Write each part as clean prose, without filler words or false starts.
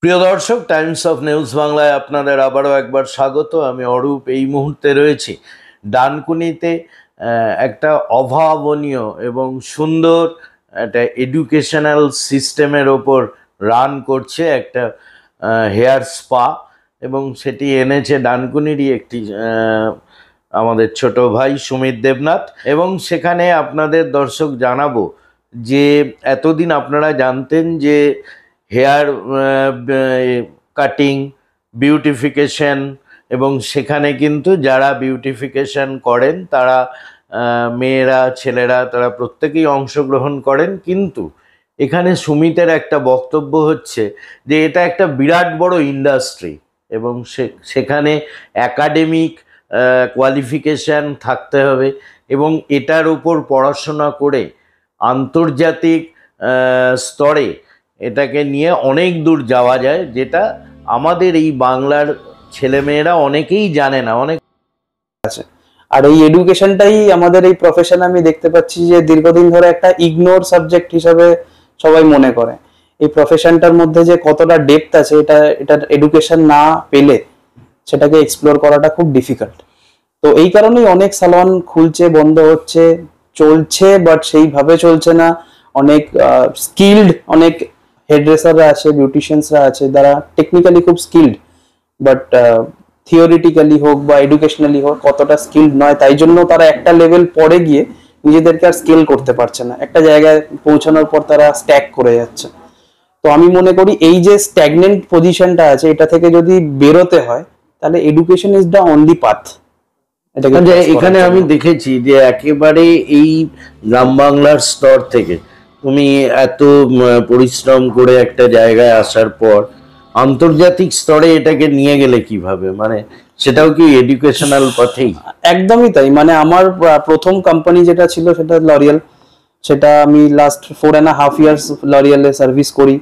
প্রিয় দর্শক, Times of news বাংলায় আপনাদের আবারও একবার স্বাগত। আমি অরূপ এই মুহূর্তে রয়েছি ডানকুনিতে। একটা অভাবনীয় এবং সুন্দর একটা এডুকেশনাল সিস্টেমের ওপর রান করছে একটা হেয়ার স্পা, এবং সেটি এনেছে ডানকুনিরই একটি আমাদের ছোট ভাই সুমিত দেবনাথ। এবং সেখানে আপনাদের দর্শক জানাবো যে এতদিন আপনারা জানতেন যে হেয়ার কাটিং, বিউটিফিকেশন, এবং সেখানে কিন্তু যারা বিউটিফিকেশন করেন তারা মেয়েরা ছেলেরা তারা প্রত্যেকেই অংশগ্রহণ করেন। কিন্তু এখানে সুমিতের একটা বক্তব্য হচ্ছে যে এটা একটা বিরাট বড় ইন্ডাস্ট্রি, এবং সেখানে একাডেমিক কোয়ালিফিকেশান থাকতে হবে, এবং এটার উপর পড়াশোনা করে আন্তর্জাতিক স্তরে এটাকে নিয়ে অনেক দূর যাওয়া যায়, যেটা আমাদের এই বাংলার ছেলেমেয়েরা অনেকেই জানে না। অনেক আছে। আর এই এডুকেশনটাই আমাদের এই প্রফেশন আমি দেখতে পাচ্ছি যে দীর্ঘদিন ধরে একটা ইগনোর সাবজেক্ট হিসাবে সবাই মনে করে। এই প্রফেশনটার মধ্যে যে কতটা ডেপথ আছে এটা এডুকেশন না পেলে সেটাকে এক্সপ্লোর করাটা খুব ডিফিকাল্ট। তো এই কারণেই অনেক সালন খুলছে, বন্ধ হচ্ছে, চলছে, বাট সেইভাবে চলছে না। অনেক স্কিল্ড অনেক হেয়ারড্রেসাররা আছে, বিউটিশিয়ানসরা আছে, যারা টেকনিক্যালি খুব স্কিল্ড, বাট থিওরিটিক্যালি হোক বা এডুকেশনালি হোক কতটা স্কিল্ড নয়। তাই জন্য তারা একটা লেভেল পরে গিয়ে নিজেদেরকে আর স্কেল করতে পারছে না, একটা জায়গায় পৌঁছানোর পর তারা স্ট্যাক করে যাচ্ছে। তো আমি মনে করি এই যে স্ট্যাগনেন্ট পজিশনটা আছে এটা থেকে যদি বেরোতে হয় তাহলে education is the only path. এখানে আমি দেখেছি যে একেবারে এই গ্রাম বাংলার স্তর থেকে তুমি এত পরিশ্রম করে একটা জায়গায় আসার পর আন্তর্জাতিক স্তরে এটাকে নিয়ে গেলে কিভাবে, মানে সেটাও কি এডুকেশনাল পথেই? একদমই তাই। মানে আমার প্রথম কোম্পানি যেটা ছিল সেটা লরিয়াল, সেটা আমি লাস্ট 4.5 ইয়ার্স লরিয়ালে সার্ভিস করি।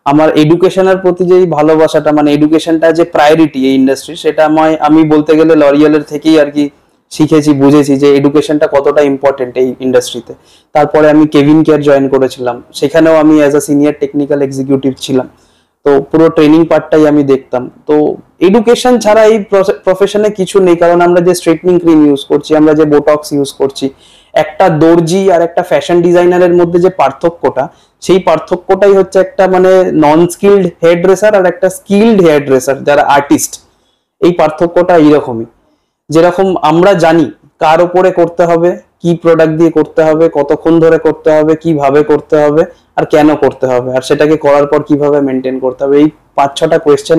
আমার এডুকেশনের প্রতি যে ভালোবাসাটা, মানে এডুকেশনটা যে প্রায়োরিটি এই ইন্ডাস্ট্রি, সেটা আমি বলতে গেলে লরিয়ালের থেকেই আর কি শিখেছি, বুঝেছি যে এডুকেশনটা কতটা ইম্পর্টেন্ট এই ইন্ডাস্ট্রিতে। তারপরে আমি কেভিন কেয়ার জয়েন করেছিলাম, সেখানেও আমি as a senior technical executive ছিলাম। তো পুরো ট্রেনিং পার্টটাই আমি দেখতাম। তো এডুকেশন ছাড়া এই প্রফেশনে কিছু নেই, কারণ আমরা যে স্ট্রেটনিং ক্রিম ইউজ করছি, আমরা যে বোটক্স ইউজ করছি, একটা দর্জি আর একটা ফ্যাশন ডিজাইনারের মধ্যে যে পার্থক্যটা, সেই পার্থক্যটাই হচ্ছে একটা মানে নন স্কিল্ড হেয়ার ড্রেসার আর একটা স্কিল্ড হেয়ার ড্রেসার যারা আর্টিস্ট। এই পার্থক্যটা এইরকমই, যেরকম আমরা জানি কার উপরে করতে হবে, কি প্রোডাক্ট দিয়ে করতে হবে, কতক্ষণ ধরে করতে হবে, কিভাবে করতে হবে, আর কেন করতে হবে, আর সেটাকে করার পর কিভাবে মেনটেন করতে হবে। এই 5-6টা কোয়েশ্চেন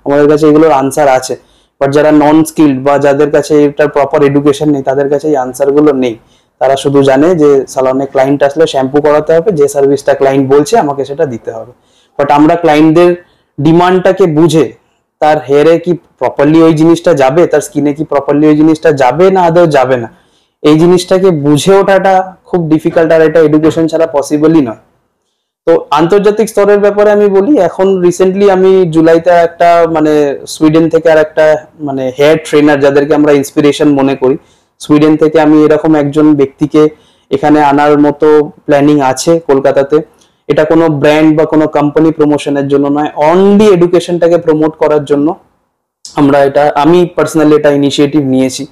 আমাদের কাছে এগুলোর আনসার আছে, বাট যারা নন স্কিল্ড বা যাদের কাছে এটার প্রপার এডুকেশন নেই তাদের কাছে এই আনসার গুলো নেই। তারা শুধু জানে যে সালনে ক্লায়েন্ট আসলে শ্যাম্পু করাতে হবে, যে সার্ভিসটা ক্লায়েন্ট বলছে আমাকে সেটা দিতে হবে। বাট আমরা ক্লায়েন্টদের ডিমান্ডটাকে বুঝে তার হেয়ারে কি প্রপারলি ওই জিনিসটা যাবে, তার স্কিনে কি প্রপারলি ওই জিনিসটা যাবে না আদৌ যাবে না, এই জিনিসটাকে বুঝে ওঠাটা খুব ডিফিকাল্ট, আর এটা এডুকেশন ছাড়া পসিবলই নয়। তো আন্তর্জাতিক স্তরের ব্যাপারে আমি বলি, এখন রিসেন্টলি আমি জুলাইতে একটা মানে সুইডেন থেকে আর একটা মানে হেয়ার ট্রেনার যাদেরকে আমরা ইন্সপিরেশন মনে করি, সুইডেন থেকে আমি এরকম একজন ব্যক্তিকে এখানে আনার মতো প্ল্যানিং আছে কলকাতাতে। এটা কোনো ব্র্যান্ড বা কোনো কোম্পানি প্রমোশনের জন্য নয়, অনলি এডুকেশনটাকে প্রমোট করার জন্য আমি পার্সোনালি এটা ইনিশিয়েটিভ নিয়েছি।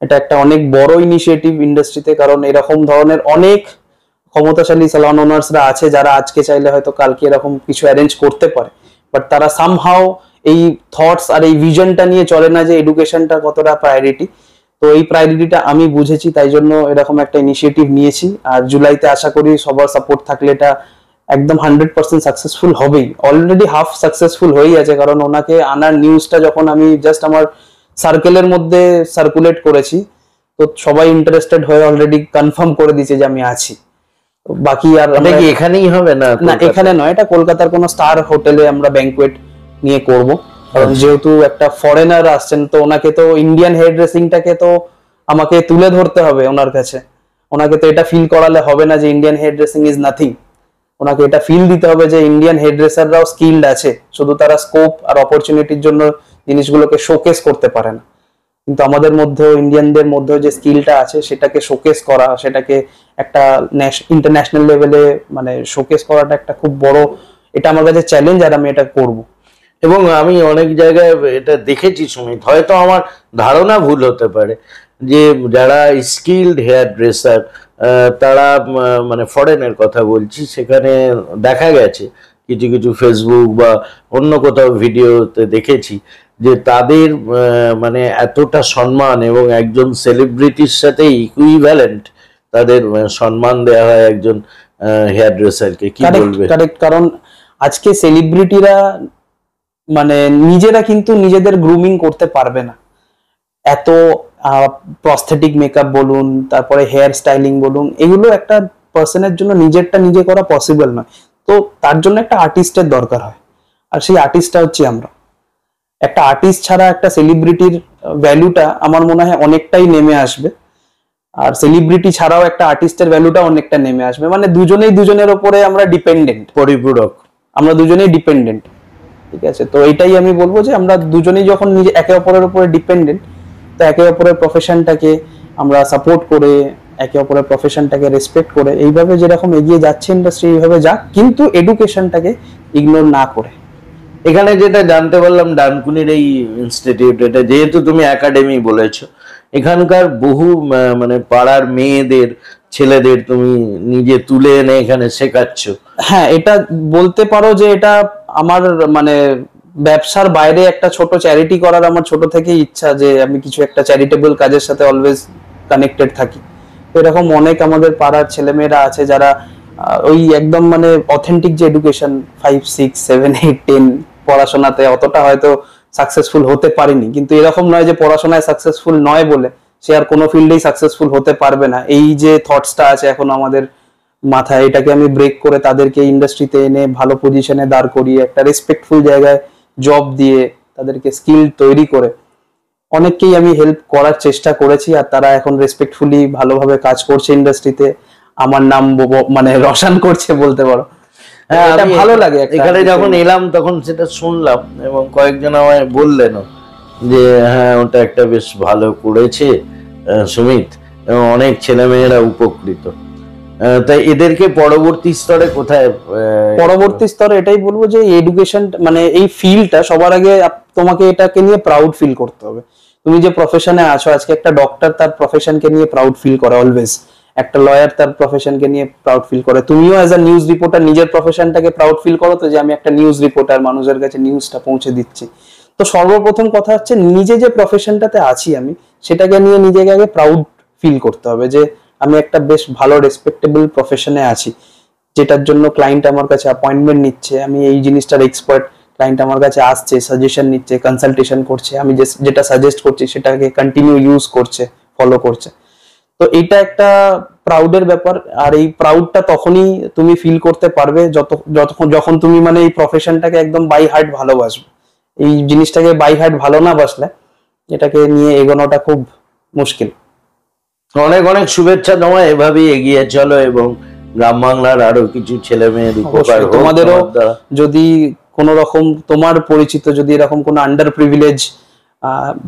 এটা একটা অনেক বড় ইনিশিয়েটিভ ইন্ডাস্ট্রিতে, কারণ এরকম ধরনের অনেক ক্ষমতাশালী স্যালন ওনার্সরা আছে যারা আজকে চাইলে হয়তো কালকে এরকম কিছু অ্যারেঞ্জ করতে পারে, বাট তারা সামহাও এই থটস আর এই ভিশনটা নিয়ে চলে না যে এডুকেশনটা কতটা প্রায়োরিটি। তো এই প্রায়োরিটিটা আমি বুঝেছি, তাই জন্য এরকম একটা ইনিশিয়েটিভ নিয়েছি। আর জুলাইতে আশা করি সবার সাপোর্ট থাকলে এটা একদম 100% সাকসেসফুল হবেই। অলরেডি হাফ সাকসেসফুল হয়েই আছে, কারণ ওনাকে আনার নিউজটা যখন আমি জাস্ট আমার সার্কেলের মধ্যে সার্কুলেট করেছি, তো সবাই ইন্টারেস্টেড হয়ে অলরেডি কনফার্ম করে দিয়েছে যে আমি আছি। বাকি আর এখানেই হবে না? না, এখানে নয়, এটা কলকাতার কোনো স্টার হোটেলে আমরা ব্যাংকুয়েট নিয়ে করব। কারণ যেহেতু একটা ফরেনার আসছেন, তো ওনাকে তো ইন্ডিয়ান হেয়ার ড্রেসিংটাকে তো আমাকে তুলে ধরতে হবে ওনার কাছে। ওনাকে তো এটা ফিল করালে হবে না যে Indian hair dressing is nothing. ওনাকে এটা ফিল দিতে হবে যে ইন্ডিয়ান হেয়ার ড্রেসাররাও স্কিল্ড আছে, শুধু তারা স্কোপ আর অপরচুনিটির জন্য জিনিসগুলোকে শোকেস করতে পারে না। কিন্তু আমাদের মধ্যেও ইন্ডিয়ানদের মধ্যেও যে স্কিলটা আছে সেটাকে শোকেস করা, সেটাকে একটা ইন্টারন্যাশনাল লেভেলে মানে শোকেস করাটা একটা খুব বড়, এটা আমার কাছে চ্যালেঞ্জ, আর আমি এটা করব। এবং আমি অনেক জায়গায় এটা দেখেছি সুমিত, হয়তো আমার ধারণা ভুল হতে পারে, যে যারা স্কিল্ড হেয়ার ড্রেসার তারা মানে ফরেনের কথা বলছি, সেখানে দেখা গেছে কিছু কিছু ফেসবুক বা অন্য কোথাও ভিডিওতে দেখেছি যে তাদের মানে এতটা সম্মান এবং একজন সেলিব্রিটির সাথে ইকুইভ্যালেন্ট তাদের সম্মান দেওয়া হয় একজন হেয়ার ড্রেসারকে। কি বলবে? কারেক্ট, কারণ আজকে সেলিব্রিটিরা মানে নিজেরা কিন্তু নিজেদের গ্রুমিং করতে পারবে না। এত প্রস্থেটিক মেকআপ বলুন, তারপরে হেয়ার স্টাইলিং বলুন, এগুলো একটা পার্সনের জন্য নিজেরটা নিজে করা পসিবল নয়। তো তার জন্য একটা আর্টিস্টের দরকার হয়, আর সেই আর্টিস্টটা হচ্ছে আমরা। একটা আর্টিস্ট ছাড়া একটা সেলিব্রিটির ভ্যালুটা আমার মনে হয় অনেকটাই নেমে আসবে, আর সেলিব্রিটি ছাড়াও একটা আর্টিস্টের ভ্যালুটা অনেকটা নেমে আসবে। মানে দুজনেই দুজনের ওপরে আমরা ডিপেন্ডেন্ট, পরিপূরক, আমরা দুজনেই ডিপেন্ডেন্ট। ঠিক আছে, তো এটাই আমি বলবো যে আমরা দুজনেই যখন নিজে একে অপরের উপরে ডিপেন্ডেন্ট, তো একে অপরের প্রফেশনটাকে আমরা সাপোর্ট করে, একে অপরের প্রফেশনটাকে রেসপেক্ট করে, এইভাবে যেরকম এগিয়ে যাচ্ছে ইন্ডাস্ট্রি, এইভাবে যাক, কিন্তু এডুকেশনটাকে ইগনোর না করে। এখানে যেটা জানতে পারলাম ডানকুনির এই ইনস্টিটিউট, এটা যেহেতু তুমি একাডেমি বলেছো, এখানকার বহু মানে পাড়ার মেয়েদের, ছেলেদের তুমি নিজে তুলে এনে এখানে শেখাচ্ছ। হ্যাঁ, এটা বলতে পারো যে এটা আমার মানে ব্যবসার বাইরে একটা ছোট চ্যারিটি করার আমার ছোট থেকেই ইচ্ছা, যে আমি কিছু একটা চ্যারিটেবল কাজের সাথে অলওয়েজ কানেক্টেড থাকি। তো এরকম অনেক আমাদের পাড়ার ছেলেমেয়েরা আছে যারা ওই একদম মানে অথেন্টিক যে এডুকেশন 5, 6, 7, 8, 10 পড়াশোনাতে অতটা হয়তো সাকসেসফুল হতে পারিনি, কিন্তু এরকম নয় যে পড়াশোনায় সাকসেসফুল নয় বলে সে আর কোনো ফিল্ডেই সাকসেসফুল হতে পারবে না। এই যে থটসটা আছে এখন আমাদের মাথায়, এটাকে আমি ব্রেক করে তাদেরকে ইন্ডাস্ট্রিতে এনে ভালো পজিশনে দাঁড় করিয়ে একটা রেসপেক্টফুল জায়গায় জব দিয়ে তাদেরকে স্কিল তৈরি করে অনেককেই আমি হেল্প করার চেষ্টা করেছি, আর তারা এখন রেসপেক্টফুলি ভালোভাবে কাজ করছে ইন্ডাস্ট্রিতে, আমার নাম মানে রসান করছে বলতে পারো। হ্যাঁ, এটা ভালো লাগে। এখানে যখন এলাম তখন সেটা শুনলাম এবং কয়েকজন আমায় বললেন যে হ্যাঁ ওটা একটা বেশ ভালো করেছে সুমিত, এবং অনেক ছেলেমেয়েরা উপকৃত। তাই এদেরকে পরবর্তী স্তরে কোথায়? পরবর্তী স্তরে এটাই বলবো যে এডুকেশন মানে এই ফিল্ডটা সবার আগে তোমাকে এটাকে নিয়ে প্রাউড ফিল করতে হবে। তুমি যে প্রফেশনে আছো, আজকে একটা ডক্টর তার প্রফেশনকে নিয়ে প্রাউড ফিল করে অলওয়েজ, একটা লয়ার তার প্রফেশনকে নিয়ে প্রাউড ফিল করে। তুমিও অ্যাজ আ নিউজ রিপোর্টার নিজের প্রফেশনটাকে প্রাউড ফিল করো তো, যে আমি একটা নিউজ রিপোর্টার, মানুষের কাছে নিউজটা পৌঁছে দিচ্ছি। তো সর্বপ্রথম কথা হচ্ছে নিজে যে প্রফেশনটাতে আছি আমি, সেটাকে নিয়ে নিজেকে আগে প্রাউড ফিল করতে হবে যে আমি একটা বেশ ভালো রেসপেক্টেবল প্রফেশনে আছি, যেটার জন্য ক্লায়েন্ট আমার কাছে অ্যাপয়েন্টমেন্ট নিচ্ছে, আমি এই জিনিসটার এক্সপার্ট, ক্লায়েন্ট আমার কাছে আসছে, সাজেশন নিচ্ছে, কনসালটেশন করছে, আমি যেটা সাজেস্ট করছি সেটাকে কন্টিনিউ ইউজ করছে, ফলো করছে। তো এটা একটা প্রাউডের ব্যাপার। আর এই প্রাউডটা তখনই তুমি ফিল করতে পারবে যখন তুমি মানে এই প্রফেশনটাকে একদম বাই হার্ট ভালোবাসবে। এই জিনিসটাকে বাই হার্ট ভালো না বাসলে এটাকে নিয়ে এগোনোটা খুব মুশকিল। অনেক অনেক শুভেচ্ছা তোমায়, এভাবেই এগিয়ে চলো এবং গ্রাম বাংলার আরো কিছু ছেলে মেয়ের উপকার হোক। তোমাদেরও যদি কোনো রকম তোমার পরিচিত যদি এরকম কোনো আন্ডার প্রিভিলেজ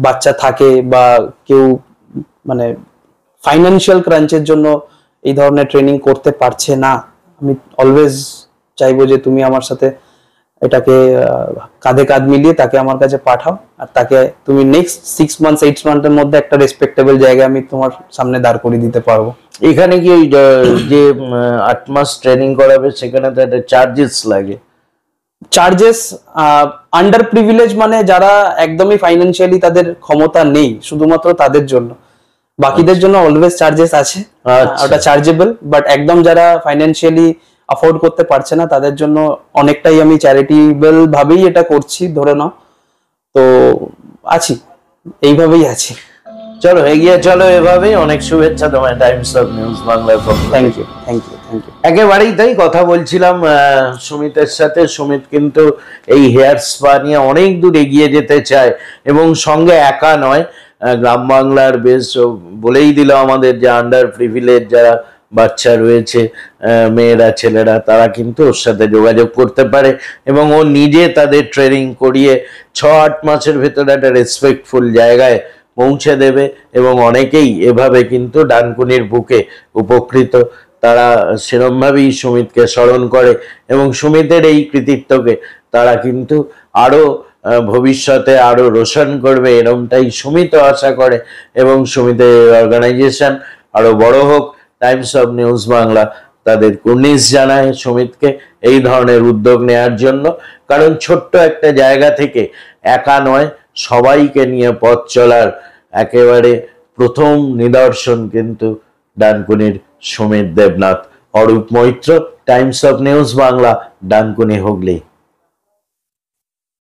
বাচ্চা থাকে বা কেউ মানে ফাইন্যান্সিয়াল ক্রাঞ্চের জন্য এই ধরনের ট্রেনিং করতে পারছে না, আমি অলওয়েজ চাইবো যে তুমি আমার সাথে এটাকে কাঁধে কাঁধ মিলিয়ে তাকে আমার কাছে পাঠাও, আর তাকে তুমি নেক্সট 6 months 8 months মধ্যে একটা রেসপেক্টেবল জায়গায় আমি তোমার সামনে দাঁড় করিয়ে দিতে পারবো। এখানে কি ওই যে 8 মাস ট্রেনিং করাবে সেখানে তো একটা চার্জেস লাগে? চার্জেস আন্ডার প্রিভিলেজ মানে যারা একদমই ফাইন্যান্সিয়ালি তাদের ক্ষমতা নেই, শুধুমাত্র তাদের জন্য। বাকিদের জন্য অলওয়েজ চার্জেস আছে, ওটা চার্জেবল। বাট একদম যারা ফাইন্যান্সিয়ালি অ্যাফোর্ড করতে পারছে না তাদের জন্য অনেকটাই আমি চ্যারিটেবল ভাবেই এটা করছি, ধরে নাও। তো আছি, এইভাবেই আছি। চলো এগিয়ে চলো এভাবেই। অনেক শুভেচ্ছা তোমায় টাইমস অফ নিউজ বাংলার পক্ষ থেকে। Thank you, thank you, thank you. একেবারেই তাই। কথা বলছিলাম সুমিতের সাথে। সুমিত কিন্তু এই হেয়ার স্পা নিয়ে অনেক দূর এগিয়ে যেতে চায় এবং সঙ্গে একা নয়, গ্রাম বাংলার বেশ বলেই দিল আমাদের যে আন্ডার প্রিভিলেজ যারা বাচ্চা রয়েছে, মেয়েরা ছেলেরা, তারা কিন্তু ওর সাথে যোগাযোগ করতে পারে এবং ও নিজে তাদের ট্রেনিং করিয়ে 6-8 মাসের ভেতরে একটা রেসপেক্টফুল জায়গায় পৌঁছে দেবে এবং অনেকেই এভাবে কিন্তু ডানকুনির বুকে উপকৃত। তারা সেরমভাবেই সুমিতকে স্মরণ করে এবং সুমিতের এই কৃতিত্বকে তারা কিন্তু আরো ভবিষ্যতে আরো রোশন করবে, এরমটাই সুমিত আশা করে এবং সুমিতের অর্গানাইজেশন আরো বড় হোক। টাইমস অফ নিউজ বাংলা তাদের কুর্নিশ জানায় সুমিতকে এই ধরনের উদ্যোগ নেওয়ার জন্য, কারণ ছোট্ট একটা জায়গা থেকে একা নয়, সবাইকে নিয়ে পথ চলার একেবারে প্রথম নিদর্শন কিন্তু ডানকুনির Sumit Debnath. Arup Maitra, Times of News Bangla, Dankuni, Hooghly.